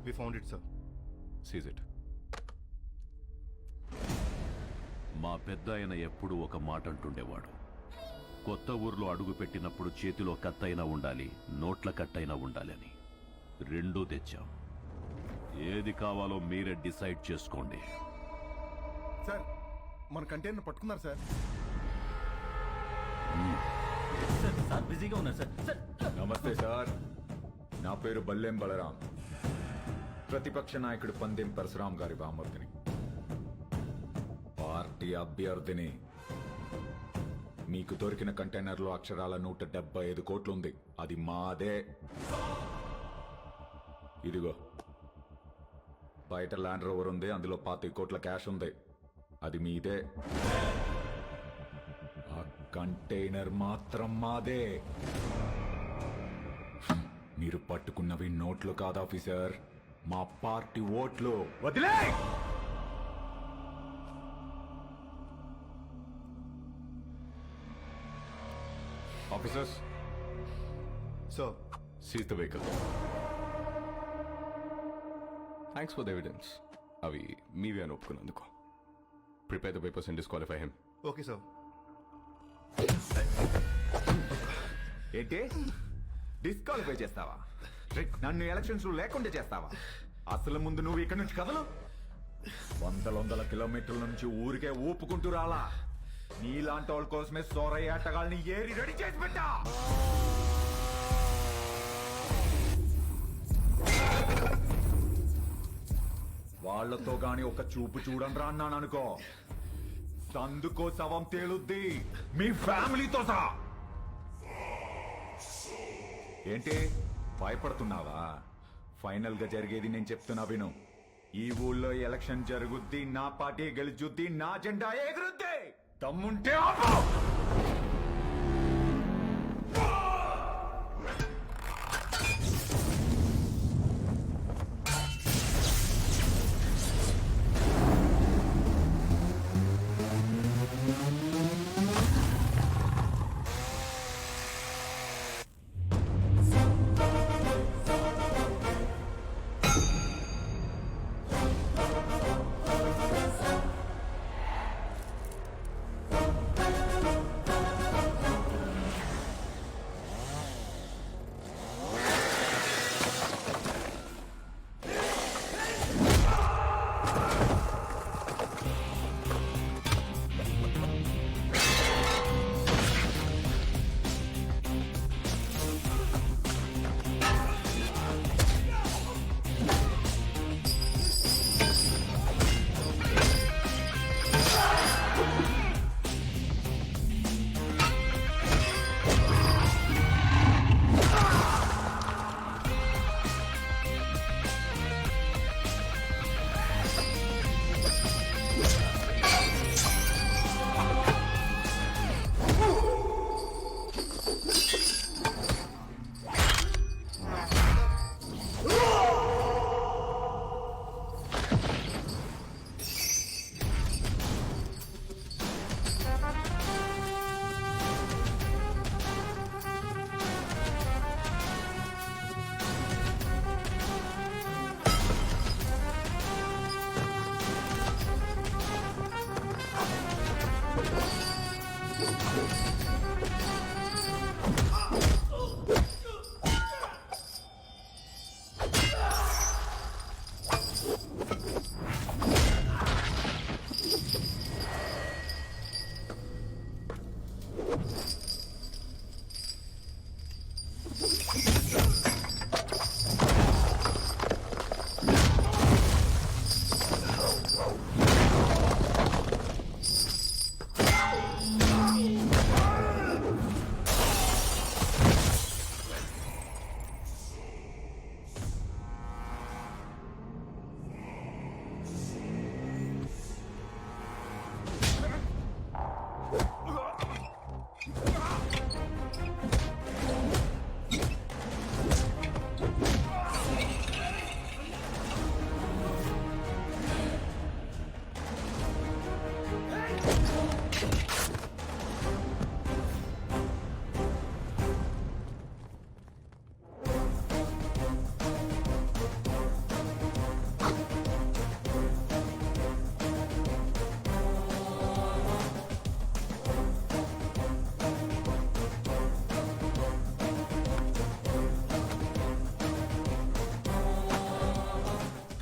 We found it sir. Seize it. మా పెద్ద ఆయన ఎప్పుడూ ఒక మాట అంటుండేవాడు, కొత్త ఊర్లో అడుగు పెట్టినప్పుడు చేతిలో కత్తైనా ఉండాలి, నోట్ల కట్టైనా ఉండాలి అని. రెండూ తెచ్చాం. ఏది కావాలో మీరే డిసైడ్ చేసుకోండి. సార్ మన కంటైనర్ పట్టుకున్నారు సార్. సార్ బిజీగా ఉన్నారు సార్. నమస్తే సార్, నా పేరు బల్లెం బలరాం, ప్రతిపక్ష నాయకుడు పందెం పరశురాం గారి బామర్దిని, పార్టీ అభ్యర్థిని. మీకు దొరికిన కంటైనర్లో అక్షరాల 175 కోట్లు ఉంది, అది మాదే. ఇదిగో బయట ల్యాండ్ రోవర్ ఉంది, అందులో 25 కోట్ల క్యాష్ ఉంది, అది మీదే. ఆ కంటైనర్ మాత్రం మాదే. మీరు పట్టుకున్నవి నోట్లు కాదు ఆఫీసర్, మా పార్టీ ఓట్లు. వదిలే! Officers, sir seize the vehicle. Thanks for the evidence. అవి మీవే అని ఒప్పుకున్నందుకు. Prepare the papers and disqualify him. Okay sir. ఏంటి డిస్క్వాలిఫై చేస్తావా? నన్ను ఎలక్షన్స్ లో లేకుండా చేస్తావా? అసలు ముందు నువ్వు ఇక్కడ నుంచి కదలు. వందల కిలోమీటర్ల నుంచి ఊరికే ఊపుకుంటూ రాలా. నీలాంటి వాళ్ళ కోసమే సోరయ్య ఆటగాళ్ళని ఏరి రెడీ చేసి పెట్టా. వాళ్లతో గాని ఒక చూపు చూడండి రా అన్నాను అనుకో, సందుకో శవం తేలుద్ది, మీ ఫ్యామిలీతో సహా. ఏంటి భయపడుతున్నావా? ఫైనల్ గా జరిగేది నేను చెప్తున్నా విను. ఈ ఊళ్ళో ఎలక్షన్ జరుగుద్ది, నా పార్టీ గెలుచుద్ది, నా జెండా ఎగురుద్ది. దమ్ముంటే ఆపు.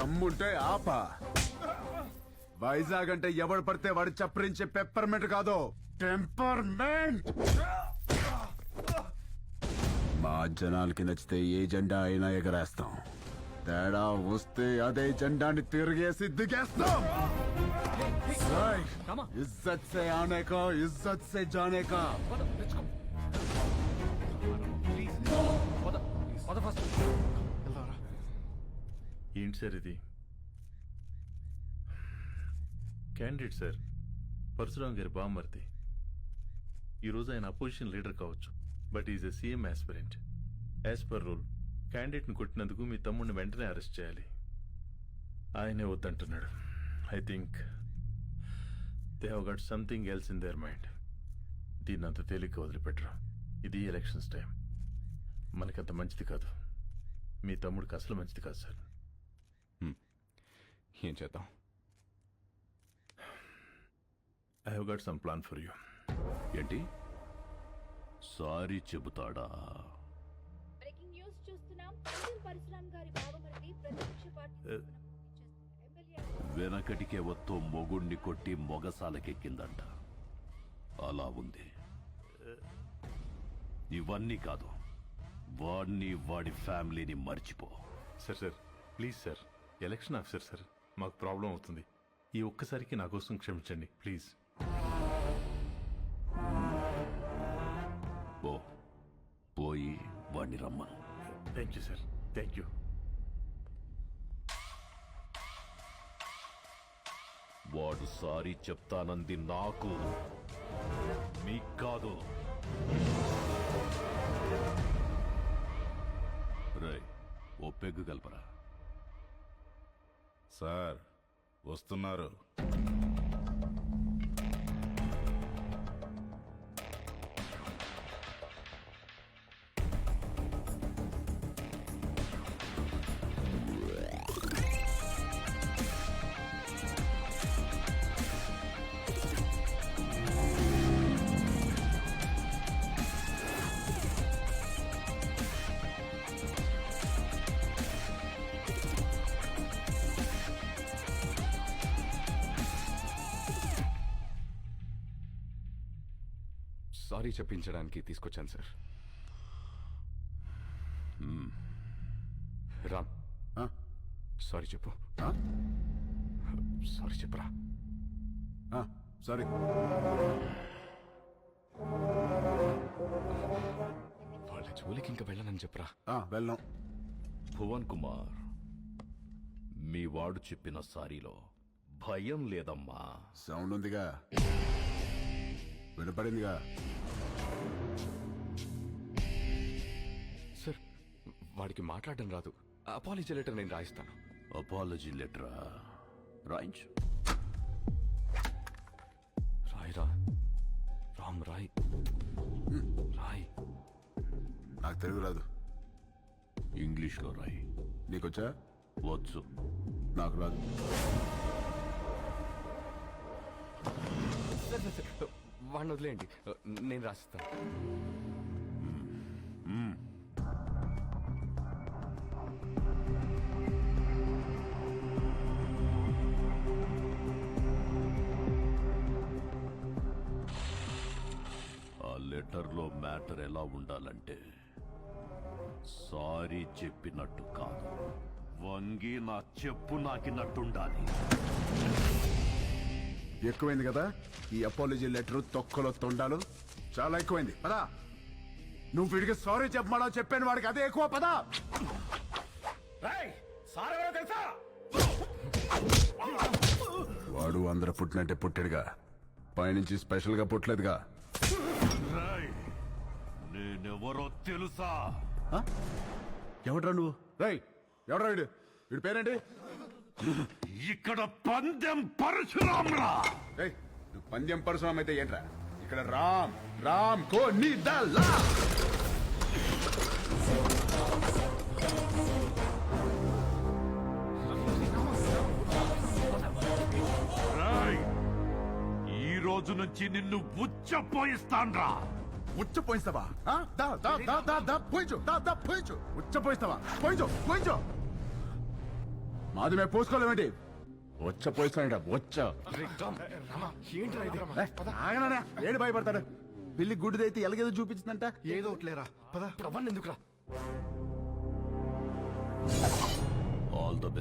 దమ్ముంటే ఆపా. వైజాగ్ అంటే ఎవడు పడితే వాడు చప్పరించే పెప్పర్మెంట్ కాదు, టెంపర్మెంట్. మా జనాలకి నచ్చితే ఏ జెండా అయినా ఎగరేస్తాం. తేడా వస్తే అదే జెండాని తిరిగేసి దిగేస్తాం. ఇజ్జత్ సే ఆనే కా, ఇజ్జత్ సే జానే కా. ఏంటి సార్ ఇది? క్యాండిడేట్ సార్, పరశురాం గారి బామ్మర్ది. ఈరోజు ఆయన అపోజిషన్ లీడర్ కావచ్చు, but is a CM aspirant. As per rule క్యాండిడేట్ని కొట్టినందుకు మీ తమ్ముడిని వెంటనే అరెస్ట్ చేయాలి. ఆయనే వద్దంటున్నాడు. I think they have got something else in their mind. దీన్ని అంత తేలిక వదిలిపెట్టరు. ఇది ఎలక్షన్స్ టైం, మనకంత మంచిది కాదు. మీ తమ్ముడికి అసలు మంచిది కాదు సార్. ఏం చేద్దాం? I have got some plan for you. ఏంటి? సారీ చెబుతాడా? బ్రేకింగ్ న్యూస్ చూస్తున్నాం. పండిల్ పరశురాం గారి బావమరిది ప్రతిపక్ష పార్టీ ఎమ్మెల్యే వెనకటికే వత్తో మొగుణ్ణి కొట్టి మొగసాలకెక్కిందంట. అలా ఉంది. ఇవన్నీ కాదు, వాడిని వాడి ఫ్యామిలీని మర్చిపో. Sir please sir, election officer sir, మాకు ప్రాబ్లం అవుతుంది. ఈ ఒక్కసారికి నా కోసం క్షమించండి ప్లీజ్. పోయి వాడిని రమ్మను. Thank you sir, thank you. వాడు సారీ చెప్తానంది నాకు, మీకు కాదు. రేయ్, ఓ పెగ్గు కలపరా. సార్ వస్తున్నారు. సారీ చెప్పించడానికి తీసుకొచ్చాను సార్. రామ్, సారీ చెప్పు. సారీ చెప్పురా. సారీ. వాళ్ళ జోలికి ఇంకా వెళ్ళనని చెప్పురా. వెళ్ళాం. భువన్ కుమార్, మీ వాడు చెప్పిన సారీలో భయం లేదమ్మా. సౌండ్ ఉందిగా, వినపడిందిగా. సార్, వాడికి మాట్లాడడం రాదు. అపాలజీ లెటర్ నేను రాయిస్తాను. అపాలజీ లెటరా? రాయించు. రాయిరా. రామ్, రాయ్. రాయ్. నాకు తెలుగు రాదు. ఇంగ్లీష్లో రాయి. నీకొచ్చా? వచ్చు. నాకు రాదు. వాడిని వదిలేయండి, నేను రాసిస్తాను. ఆ లెటర్లో మ్యాటర్ ఎలా ఉండాలంటే, సారీ చెప్పినట్టు కాదు, వంగి నా చెప్పు నాకినట్టుండాలి. ఎక్కువైంది కదా ఈ అపాలజీ లెటర్, తొక్కలో తొండాలు. చాలా ఎక్కువైంది. పదా, నువ్వు వీడికి సారీ చెప్పమా చెప్పాను, వాడికి అదే ఎక్కువ. పదా. వాడు అందరూ పుట్టినట్టే పుట్టాడుగా, పైనుంచి స్పెషల్ గా పుట్టలేదుగా. నేనెవరో తెలుసా? ఎవడ్రా నువ్వు? రేయ్, ఎవడ్రా వీడు? వీడి పేరేంటి? ఇక్కడ పందెం పరశురామ్రా. రేయ్, నువ్వు పందెం పరశురామ్ అయితే ఏంట్రా? ఇక్కడ రామ్ రామ్ కో నీ దల్లా. ఈ రోజు నుంచి నిన్ను ఉచ్చపోయిస్తాన్రా. ఉచ్చ పోయిస్తావా? పోయించు. ఉచ్చ పోయిస్తావా? పోయించు. మాది మేము పోసుకోలేమేంటి వచ్చ పోయిస్తాడ వచ్చ ఆగనా ఏడు భయపడతాడు పిల్లి గుడ్డిదైతే ఎలాగేదో చూపించిందంట ఏదో ఒకట్లేరా పద ఆల్ ద బెస్ట్